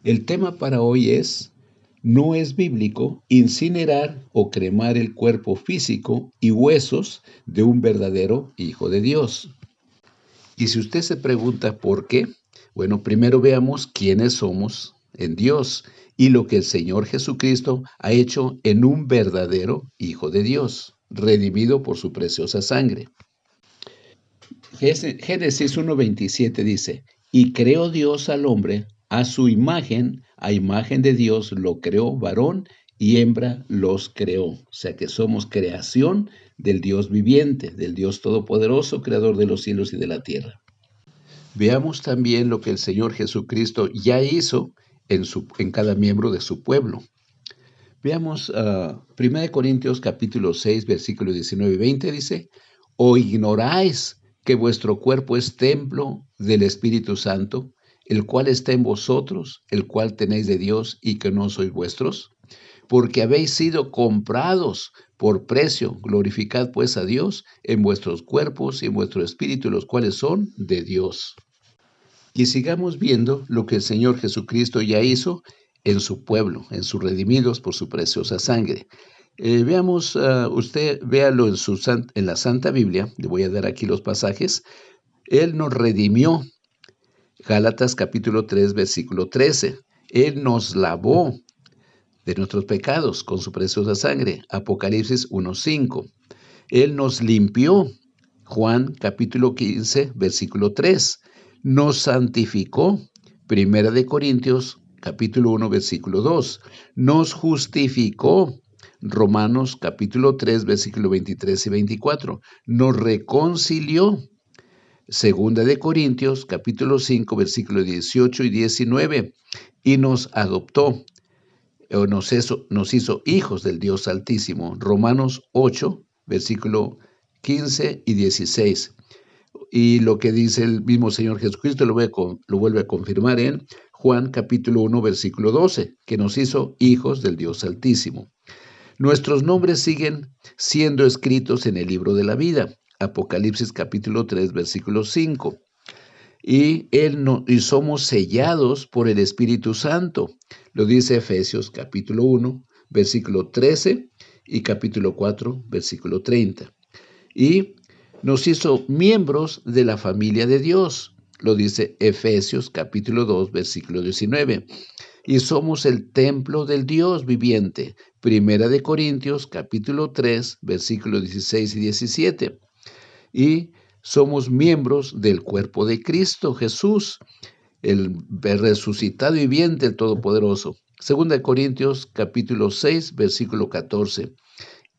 El tema para hoy es, no es bíblico incinerar o cremar el cuerpo físico y huesos de un verdadero Hijo de Dios. Y si usted se pregunta por qué, bueno, primero veamos quiénes somos en Dios y lo que el Señor Jesucristo ha hecho en un verdadero Hijo de Dios, redimido por su preciosa sangre. Génesis 1:27 dice, y creó Dios al hombre a su imagen, a imagen de Dios lo creó, varón y hembra los creó. O sea que somos creación del Dios viviente, del Dios todopoderoso, creador de los cielos y de la tierra. Veamos también lo que el Señor Jesucristo ya hizo en cada miembro de su pueblo. Veamos 1 Corintios capítulo 6, versículos 19 y 20 dice, ¿o ignoráis que vuestro cuerpo es templo del Espíritu Santo, el cual está en vosotros, el cual tenéis de Dios y que no sois vuestros? Porque habéis sido comprados por precio. Glorificad pues a Dios en vuestros cuerpos y en vuestro espíritu, los cuales son de Dios. Y sigamos viendo lo que el Señor Jesucristo ya hizo en su pueblo, en sus redimidos por su preciosa sangre. Veamos, usted véalo en la Santa Biblia, le voy a dar aquí los pasajes. Él nos redimió, Gálatas capítulo 3, versículo 13. Él nos lavó de nuestros pecados con su preciosa sangre, Apocalipsis 1:5. Él nos limpió, Juan capítulo 15, versículo 3. Nos santificó, Primera de Corintios capítulo 1, versículo 2. Nos justificó, Romanos capítulo 3, versículo 23 y 24. Nos reconcilió, Segunda de Corintios capítulo 5, versículo 18 y 19. Y nos adoptó, o nos hizo hijos del Dios Altísimo. Romanos 8, versículo 15 y 16. Y lo que dice el mismo Señor Jesucristo lo vuelve a confirmar en Juan capítulo 1, versículo 12, que nos hizo hijos del Dios Altísimo. Nuestros nombres siguen siendo escritos en el libro de la vida. Apocalipsis capítulo 3, versículo 5. Y somos sellados por el Espíritu Santo. Lo dice Efesios capítulo 1, versículo 13 y capítulo 4, versículo 30. Y nos hizo miembros de la familia de Dios. Lo dice Efesios capítulo 2, versículo 19. Y somos el templo del Dios viviente. Primera de Corintios capítulo 3, versículos 16 y 17. Y somos miembros del cuerpo de Cristo Jesús, el resucitado y viviente, el Todopoderoso. Segunda de Corintios capítulo 6, versículo 14.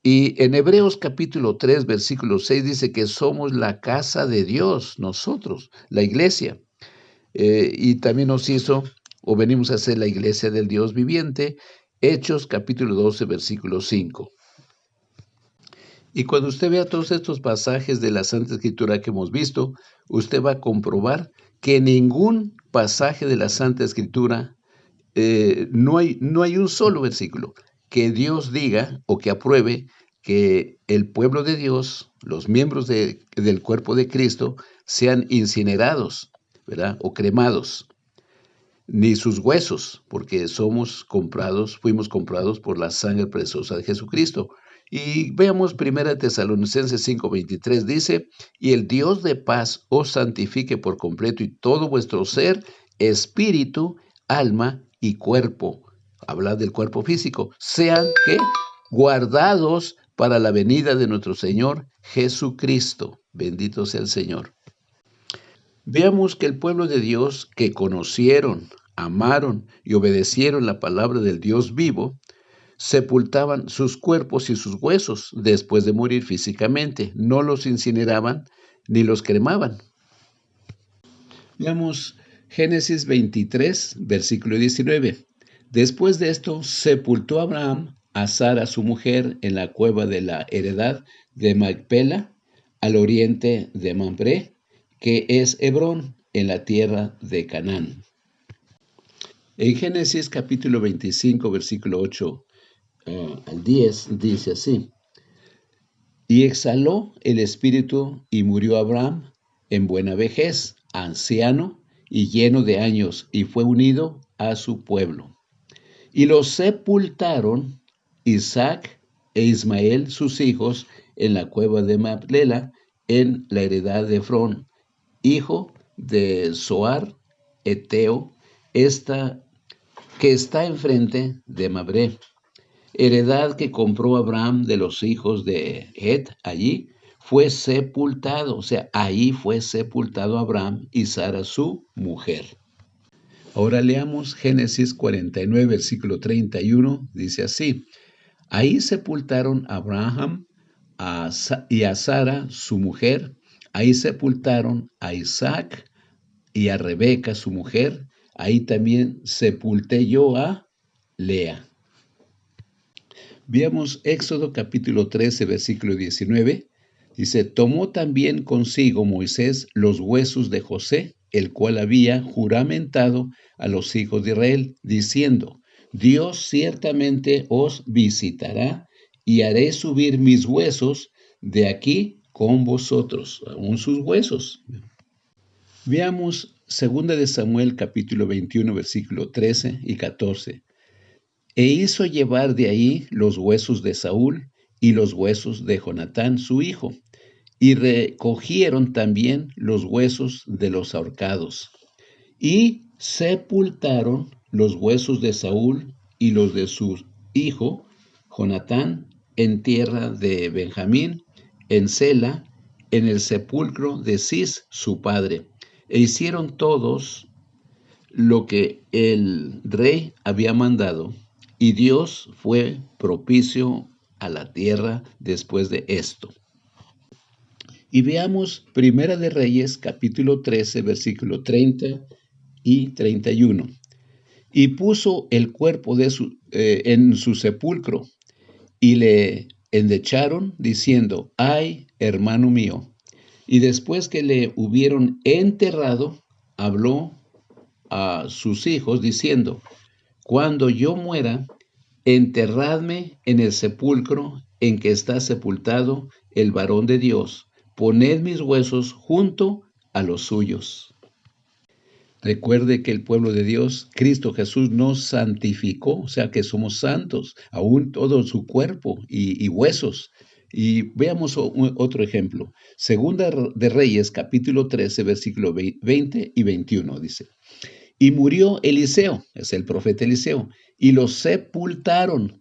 Y en Hebreos capítulo 3, versículo 6 dice que somos la casa de Dios, nosotros, la iglesia. Y también nos hizo, o venimos a ser la iglesia del Dios viviente, Hechos capítulo 12, versículo 5. Y cuando usted vea todos estos pasajes de la Santa Escritura que hemos visto, usted va a comprobar que en ningún pasaje de la Santa Escritura no hay un solo versículo que Dios diga o que apruebe que el pueblo de Dios, los miembros del cuerpo de Cristo, sean incinerados, ¿verdad? O cremados, ni sus huesos, porque fuimos comprados por la sangre preciosa de Jesucristo. Y veamos 1 Tesalonicenses 5:23, dice, y el Dios de paz os santifique por completo y todo vuestro ser, espíritu, alma y cuerpo. Habla del cuerpo físico. Sean que guardados para la venida de nuestro Señor Jesucristo. Bendito sea el Señor. Veamos que el pueblo de Dios que conocieron, amaron y obedecieron la palabra del Dios vivo, sepultaban sus cuerpos y sus huesos después de morir físicamente. No los incineraban ni los cremaban. Veamos Génesis 23, versículo 19. Después de esto, sepultó Abraham a Sara, su mujer, en la cueva de la heredad de Macpela, al oriente de Mamre, que es Hebrón, en la tierra de Canaán. En Génesis capítulo 25, versículo 8 al 10, dice así. Y exhaló el espíritu y murió Abraham en buena vejez, anciano, y lleno de años, y fue unido a su pueblo. Y los sepultaron Isaac e Ismael, sus hijos, en la cueva de Macpela, en la heredad de Efrón, hijo de Zoar, Eteo, que está enfrente de Mamre, heredad que compró Abraham de los hijos de Het. Allí fue sepultado, o sea, ahí fue sepultado Abraham y Sara, su mujer. Ahora leamos Génesis 49, versículo 31, dice así: ahí sepultaron a Abraham y a Sara, su mujer, ahí sepultaron a Isaac y a Rebeca, su mujer, ahí también sepulté yo a Lea. Veamos Éxodo capítulo 13, versículo 19. Dice, tomó también consigo Moisés los huesos de José, el cual había juramentado a los hijos de Israel, diciendo, Dios ciertamente os visitará y haré subir mis huesos de aquí con vosotros, aún sus huesos. Veamos 2 de Samuel capítulo 21, versículo 13 y 14. E hizo llevar de ahí los huesos de Saúl y los huesos de Jonatán, su hijo, y recogieron también los huesos de los ahorcados, y sepultaron los huesos de Saúl y los de su hijo, Jonatán, en tierra de Benjamín, en Sela, en el sepulcro de Cis, su padre. E hicieron todos lo que el rey había mandado, y Dios fue propicio a la tierra después de esto. Y veamos Primera de Reyes, capítulo 13, versículo 30 y 31. Y puso el cuerpo en su sepulcro, y le endecharon, diciendo, ay, hermano mío. Y después que le hubieron enterrado, habló a sus hijos, diciendo, cuando yo muera, enterradme en el sepulcro en que está sepultado el varón de Dios, poned mis huesos junto a los suyos. Recuerde que el pueblo de Dios, Cristo Jesús, nos santificó, o sea que somos santos, aún todo su cuerpo y huesos. Y veamos otro ejemplo. Segunda de Reyes, capítulo 13, versículo 20 y 21, dice. Y murió Eliseo, es el profeta Eliseo, y lo sepultaron.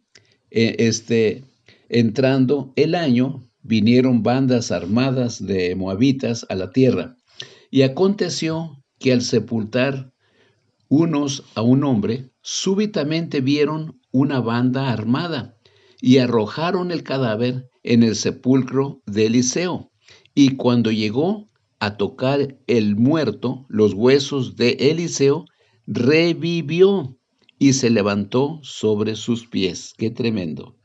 Entrando el año, vinieron bandas armadas de moabitas a la tierra. Y aconteció que al sepultar unos a un hombre, súbitamente vieron una banda armada y arrojaron el cadáver en el sepulcro de Eliseo. Y cuando llegó a tocar el muerto, los huesos de Eliseo, revivió y se levantó sobre sus pies. ¡Qué tremendo!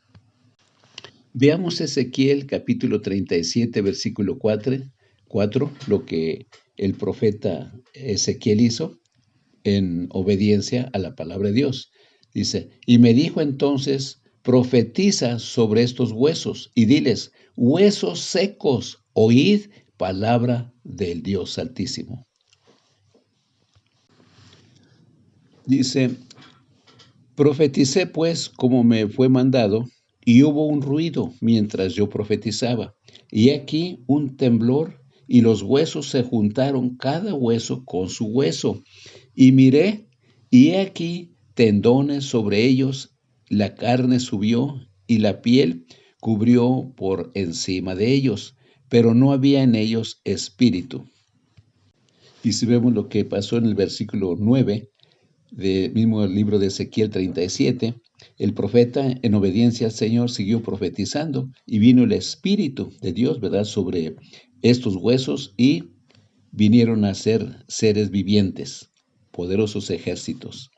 Veamos Ezequiel capítulo 37, versículo 4, lo que el profeta Ezequiel hizo en obediencia a la palabra de Dios. Dice, y me dijo entonces, profetiza sobre estos huesos y diles, huesos secos, oíd palabra del Dios Altísimo. Dice, profeticé pues como me fue mandado, y hubo un ruido mientras yo profetizaba, y aquí un temblor, y los huesos se juntaron cada hueso con su hueso. Y miré, y he aquí tendones sobre ellos, la carne subió, y la piel cubrió por encima de ellos, pero no había en ellos espíritu. Y si vemos lo que pasó en el versículo 9, del mismo libro de Ezequiel 37, el profeta en obediencia al Señor siguió profetizando y vino el Espíritu de Dios, ¿verdad?, sobre estos huesos y vinieron a ser seres vivientes, poderosos ejércitos.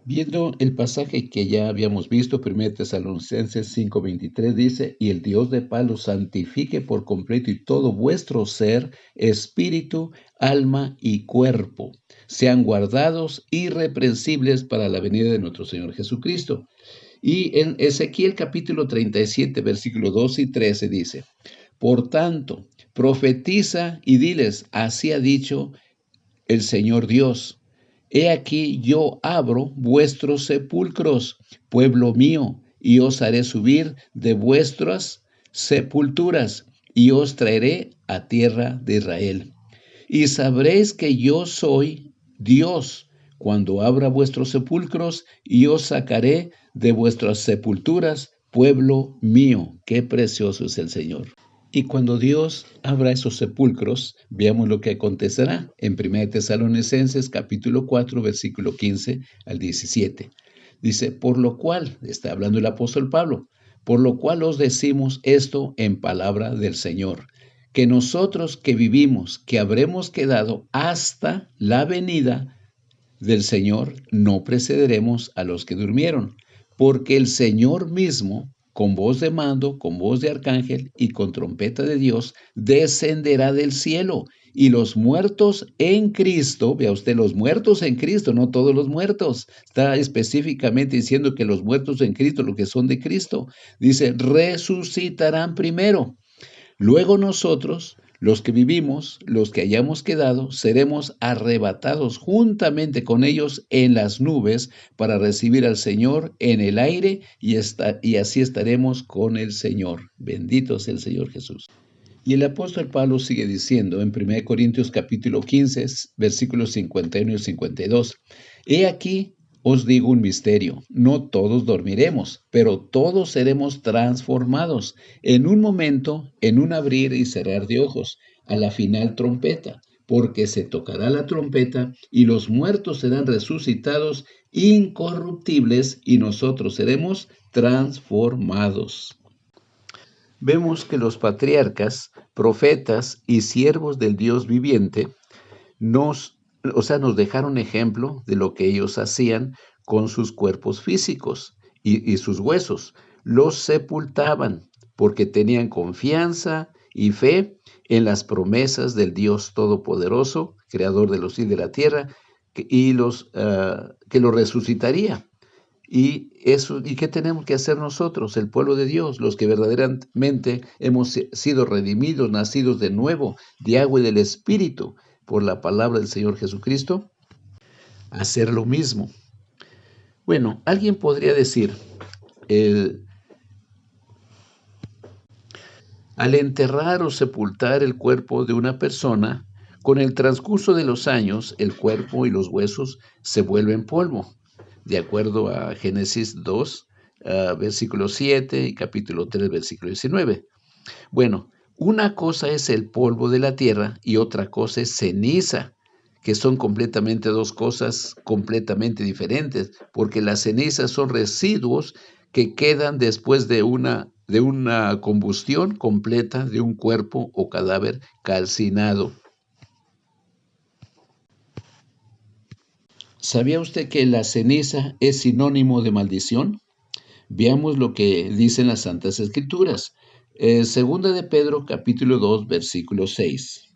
Viendo el pasaje que ya habíamos visto, 1 Tesalonicenses 5:23 dice, y el Dios de paz los santifique por completo y todo vuestro ser, espíritu, alma y cuerpo, sean guardados irreprensibles para la venida de nuestro Señor Jesucristo. Y en Ezequiel capítulo 37, versículos 12 y 13 dice, por tanto, profetiza y diles, así ha dicho el Señor Dios. He aquí yo abro vuestros sepulcros, pueblo mío, y os haré subir de vuestras sepulturas, y os traeré a tierra de Israel. Y sabréis que yo soy Dios, cuando abra vuestros sepulcros, y os sacaré de vuestras sepulturas, pueblo mío. Qué precioso es el Señor. Y cuando Dios abra esos sepulcros, veamos lo que acontecerá en 1 Tesalonicenses capítulo 4, versículo 15 al 17. Dice, por lo cual, está hablando el apóstol Pablo, por lo cual os decimos esto en palabra del Señor, que nosotros que vivimos, que habremos quedado hasta la venida del Señor, no precederemos a los que durmieron, porque el Señor mismo, con voz de mando, con voz de arcángel y con trompeta de Dios, descenderá del cielo, y los muertos en Cristo, vea usted, los muertos en Cristo, no todos los muertos, está específicamente diciendo que los muertos en Cristo, los que son de Cristo, dice, resucitarán primero. Luego nosotros, los que vivimos, los que hayamos quedado, seremos arrebatados juntamente con ellos en las nubes para recibir al Señor en el aire y así estaremos con el Señor. Bendito sea el Señor Jesús. Y el apóstol Pablo sigue diciendo en 1 Corintios capítulo 15, versículos 51 y 52, He aquí os digo un misterio, no todos dormiremos, pero todos seremos transformados en un momento, en un abrir y cerrar de ojos, a la final trompeta, porque se tocará la trompeta y los muertos serán resucitados incorruptibles y nosotros seremos transformados. Vemos que los patriarcas, profetas y siervos del Dios viviente nos dejaron ejemplo de lo que ellos hacían con sus cuerpos físicos y sus huesos. Los sepultaban porque tenían confianza y fe en las promesas del Dios Todopoderoso, Creador de los cielos y de la tierra, que los resucitaría. ¿Y qué tenemos que hacer nosotros, el pueblo de Dios, los que verdaderamente hemos sido redimidos, nacidos de nuevo, de agua y del Espíritu, por la palabra del Señor Jesucristo? Hacer lo mismo. Bueno, alguien podría decir, al enterrar o sepultar el cuerpo de una persona, con el transcurso de los años, el cuerpo y los huesos se vuelven polvo, de acuerdo a Génesis 2, versículo 7 y capítulo 3, versículo 19. Bueno, una cosa es el polvo de la tierra y otra cosa es ceniza, que son completamente dos cosas completamente diferentes, porque las cenizas son residuos que quedan después de una combustión completa de un cuerpo o cadáver calcinado. ¿Sabía usted que la ceniza es sinónimo de maldición? Veamos lo que dicen las Santas Escrituras. Segunda de Pedro, capítulo 2, versículo 6.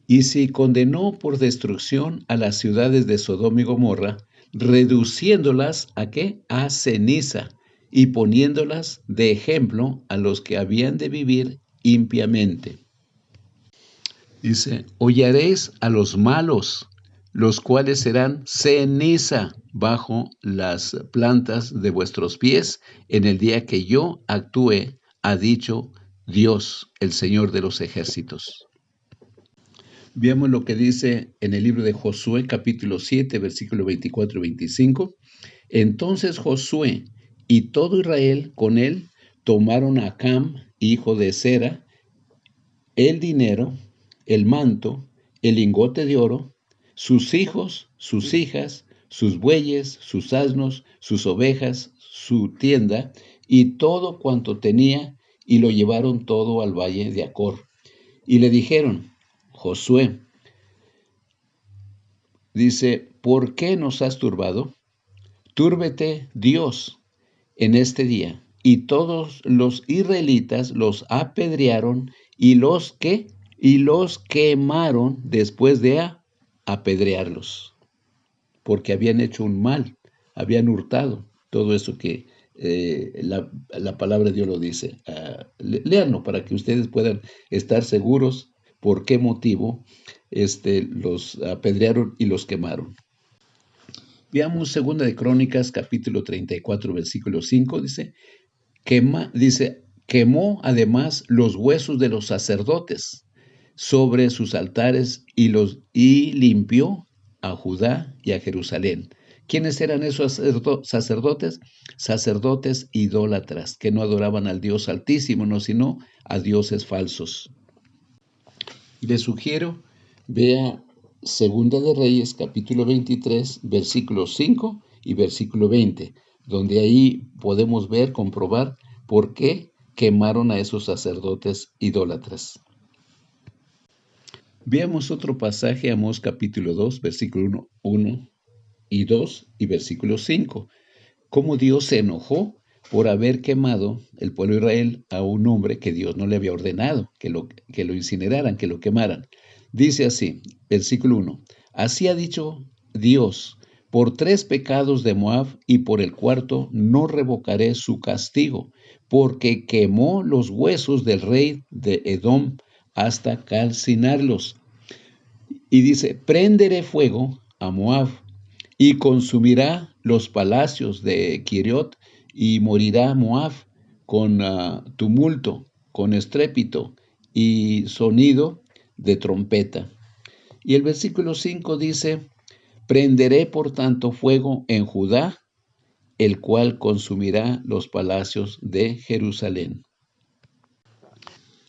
Y si condenó por destrucción a las ciudades de Sodoma y Gomorra, reduciéndolas ¿a qué? A ceniza, y poniéndolas de ejemplo a los que habían de vivir impiamente. Dice, hollaréis a los malos, los cuales serán ceniza bajo las plantas de vuestros pies en el día que yo actúe, ha dicho Dios, el Señor de los ejércitos. Veamos lo que dice en el libro de Josué, capítulo 7, versículo 24 y 25. Entonces Josué y todo Israel con él tomaron a Acam, hijo de Zera, el dinero, el manto, el lingote de oro, sus hijos, sus hijas, sus bueyes, sus asnos, sus ovejas, su tienda y todo cuanto tenía, y lo llevaron todo al valle de Acor. Y le dijeron, Josué, dice, ¿por qué nos has turbado? Túrbete Dios en este día. Y todos los israelitas los apedrearon y los quemaron después de apedrearlos, porque habían hecho un mal, habían hurtado. Todo eso que la palabra de Dios lo dice. Léanlo para que ustedes puedan estar seguros por qué motivo los apedrearon y los quemaron. Veamos 2 de Crónicas, capítulo 34, versículo 5, quemó además los huesos de los sacerdotes sobre sus altares y limpió a Judá y a Jerusalén. ¿Quiénes eran esos sacerdotes? Sacerdotes idólatras, que no adoraban al Dios Altísimo, no, sino a dioses falsos. Y les sugiero, vea Segunda de Reyes, capítulo 23, versículos 5 y versículo 20, donde ahí podemos ver, comprobar por qué quemaron a esos sacerdotes idólatras. Veamos otro pasaje, Amós capítulo 2, versículo 1 y 2 y versículo 5. Cómo Dios se enojó por haber quemado el pueblo de Israel a un hombre que Dios no le había ordenado, que lo incineraran, que lo quemaran. Dice así, versículo 1. Así ha dicho Dios, por 3 pecados de Moab y por el 4 no revocaré su castigo, porque quemó los huesos del rey de Edom hasta calcinarlos. Y dice, prenderé fuego a Moab y consumirá los palacios de Kiriot y morirá Moab con tumulto, con estrépito y sonido de trompeta. Y el versículo 5 dice, prenderé por tanto fuego en Judá, el cual consumirá los palacios de Jerusalén.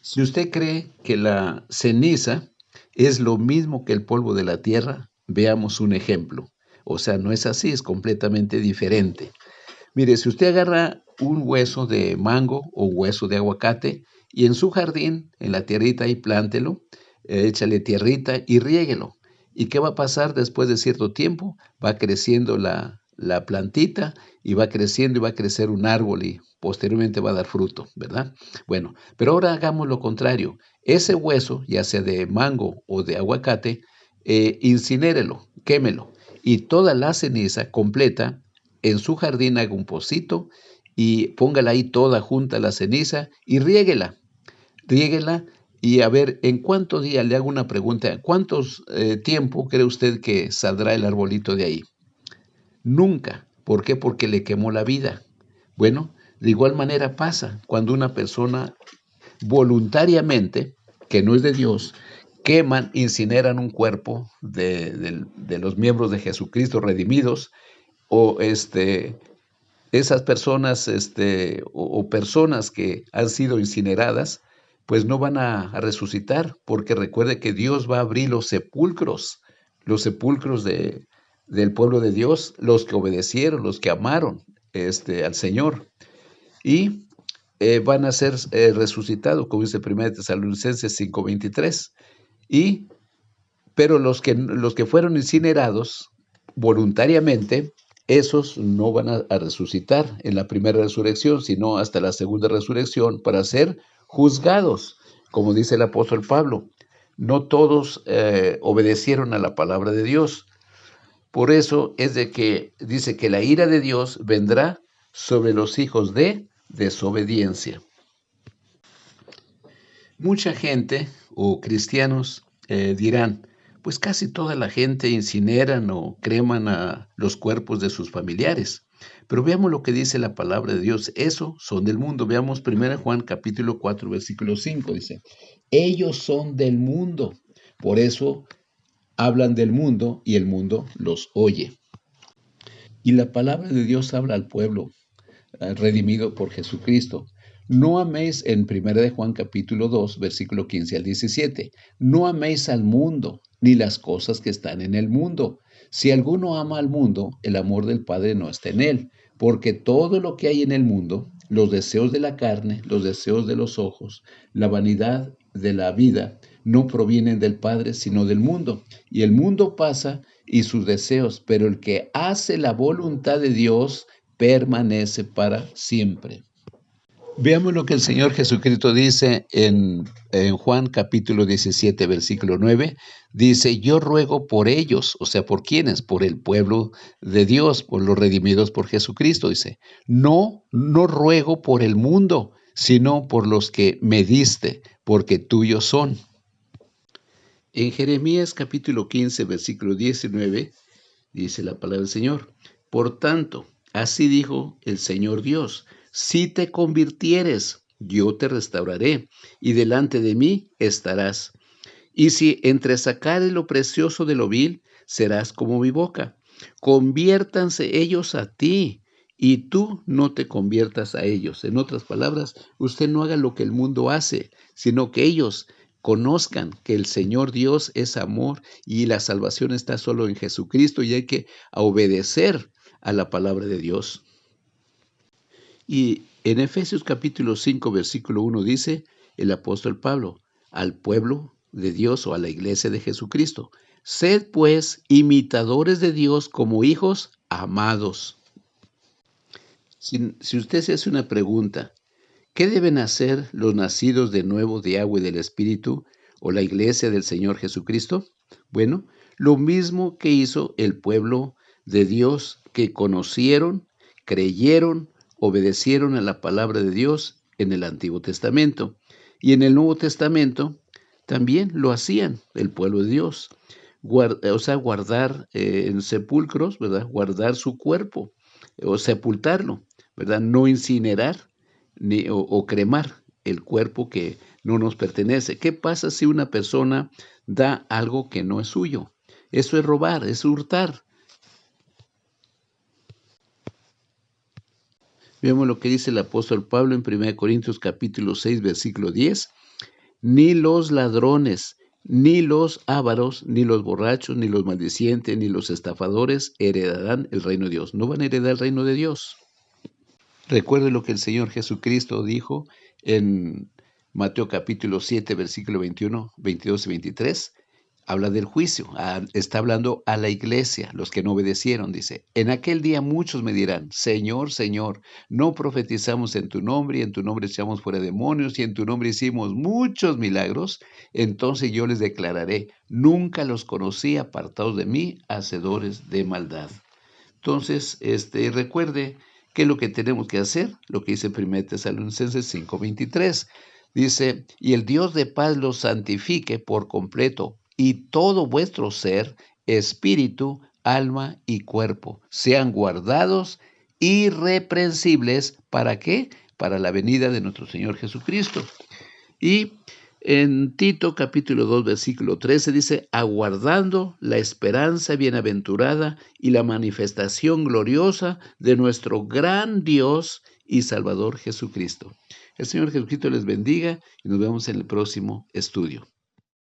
Si usted cree que la ceniza es lo mismo que el polvo de la tierra, veamos un ejemplo. O sea, no es así, es completamente diferente. Mire, si usted agarra un hueso de mango o hueso de aguacate y en su jardín, en la tierrita ahí plántelo, échale tierrita y riéguelo. ¿Y qué va a pasar después de cierto tiempo? Va creciendo la plantita y va creciendo y va a crecer un árbol y posteriormente va a dar fruto, ¿verdad? Bueno, pero ahora hagamos lo contrario. Ese hueso, ya sea de mango o de aguacate, incinérelo, quémelo. Y toda la ceniza completa, en su jardín haga un pocito y póngala ahí toda junta la ceniza y riéguela y a ver, ¿en cuántos días? Le hago una pregunta, ¿cuántos tiempo cree usted que saldrá el arbolito de ahí? Nunca. ¿Por qué? Porque le quemó la vida. Bueno, de igual manera pasa cuando una persona voluntariamente, que no es de Dios, queman, incineran un cuerpo de los miembros de Jesucristo redimidos, o esas personas o personas que han sido incineradas, pues no van a resucitar, porque recuerde que Dios va a abrir los sepulcros del pueblo de Dios, los que obedecieron, los que amaron al Señor, y van a ser resucitados, como dice 1 Tesalonicenses 5:23. Pero los que fueron incinerados voluntariamente, esos no van a resucitar en la primera resurrección, sino hasta la segunda resurrección para ser juzgados, como dice el apóstol Pablo. No todos obedecieron a la palabra de Dios. Por eso es de que dice que la ira de Dios vendrá sobre los hijos de desobediencia. Mucha gente o cristianos dirán, pues casi toda la gente incineran o creman a los cuerpos de sus familiares. Pero veamos lo que dice la palabra de Dios. Eso son del mundo. Veamos 1 Juan capítulo 4, versículo 5. Dice, ellos son del mundo. Por eso hablan del mundo y el mundo los oye. Y la palabra de Dios habla al pueblo redimido por Jesucristo. No améis, en 1 de Juan capítulo 2, versículo 15 al 17, no améis al mundo, ni las cosas que están en el mundo. Si alguno ama al mundo, el amor del Padre no está en él, porque todo lo que hay en el mundo, los deseos de la carne, los deseos de los ojos, la vanidad de la vida, no provienen del Padre, sino del mundo. Y el mundo pasa y sus deseos, pero el que hace la voluntad de Dios permanece para siempre. Veamos lo que el Señor Jesucristo dice en Juan capítulo 17, versículo 9. Dice, yo ruego por ellos, o sea, ¿por quiénes? Por el pueblo de Dios, por los redimidos por Jesucristo. Dice, no ruego por el mundo, sino por los que me diste, porque tuyos son. En Jeremías capítulo 15, versículo 19, dice la palabra del Señor. Por tanto, así dijo el Señor Dios, si te convirtieres, yo te restauraré, y delante de mí estarás. Y si entresacares lo precioso de lo vil, serás como mi boca. Conviértanse ellos a ti, y tú no te conviertas a ellos. En otras palabras, usted no haga lo que el mundo hace, sino que ellos conozcan que el Señor Dios es amor y la salvación está solo en Jesucristo y hay que obedecer a la palabra de Dios. Y en Efesios capítulo 5, versículo 1 dice el apóstol Pablo, al pueblo de Dios o a la iglesia de Jesucristo, sed pues imitadores de Dios como hijos amados. Si usted se hace una pregunta, ¿qué deben hacer los nacidos de nuevo de agua y del Espíritu o la iglesia del Señor Jesucristo? Bueno, lo mismo que hizo el pueblo de Dios, que conocieron, creyeron, obedecieron a la palabra de Dios en el Antiguo Testamento. Y en el Nuevo Testamento también lo hacían el pueblo de Dios. Guardar en sepulcros, ¿verdad? Guardar su cuerpo o sepultarlo, ¿verdad? No incinerar o cremar el cuerpo que no nos pertenece. ¿Qué pasa si una persona da algo que no es suyo? Eso es robar, es hurtar. Vemos lo que dice el apóstol Pablo en 1 Corintios capítulo 6, versículo 10. Ni los ladrones, ni los ávaros, ni los borrachos, ni los maldicientes, ni los estafadores heredarán el reino de Dios. No van a heredar el reino de Dios. Recuerde lo que el Señor Jesucristo dijo en Mateo capítulo 7, versículo 21, 22 y 23. Habla del juicio, está hablando a la iglesia, los que no obedecieron, dice. En aquel día muchos me dirán, Señor, Señor, no profetizamos en tu nombre, y en tu nombre echamos fuera demonios, y en tu nombre hicimos muchos milagros. Entonces yo les declararé, nunca los conocí, apartados de mí, hacedores de maldad. Entonces, recuerde qué es lo que tenemos que hacer, lo que dice 1 Tesalonicenses 5:23. Dice, y el Dios de paz los santifique por completo, y todo vuestro ser, espíritu, alma y cuerpo, sean guardados irreprensibles. ¿Para qué? Para la venida de nuestro Señor Jesucristo. Y en Tito capítulo 2, versículo 13 dice, aguardando la esperanza bienaventurada y la manifestación gloriosa de nuestro gran Dios y Salvador Jesucristo. El Señor Jesucristo les bendiga y nos vemos en el próximo estudio.